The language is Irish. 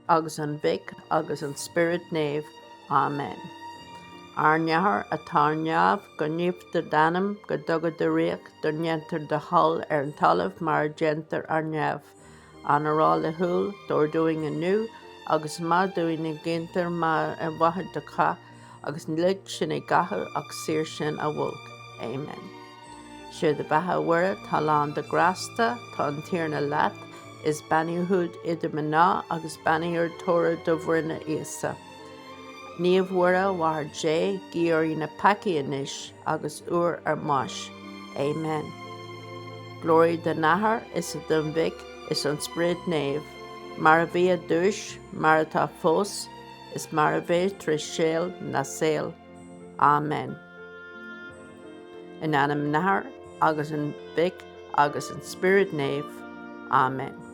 agus an Vic, agus an Spirit Nave. Amen. Arneahar atá neamh go níomhtar danam go dogad de riach do neantar de hall an talamh mar gentar ar neamh. Anará le húil, dúir doing aniu, agus má doing na gintar má an bhathad de cha, agus lig sin I gathu ach sir sin a bhulk. Amen. Siad de batha wara tá lán de grasta, tá an tíarna leat, is banniúhúd idir maná agus banniúr tóra do bhrina ísa. Níomh wara war J, Gaeilge na paci inis, agus uair ar máis. Amen. Glory de nahar is a dun Vic, is an Spirit Nave. Mar a bhí a dúis, mar atá fós, is mar a bheith trí séal na saoil. Amen. In anam nahar, agus an Vic, agus an Spirit Nave. Amen.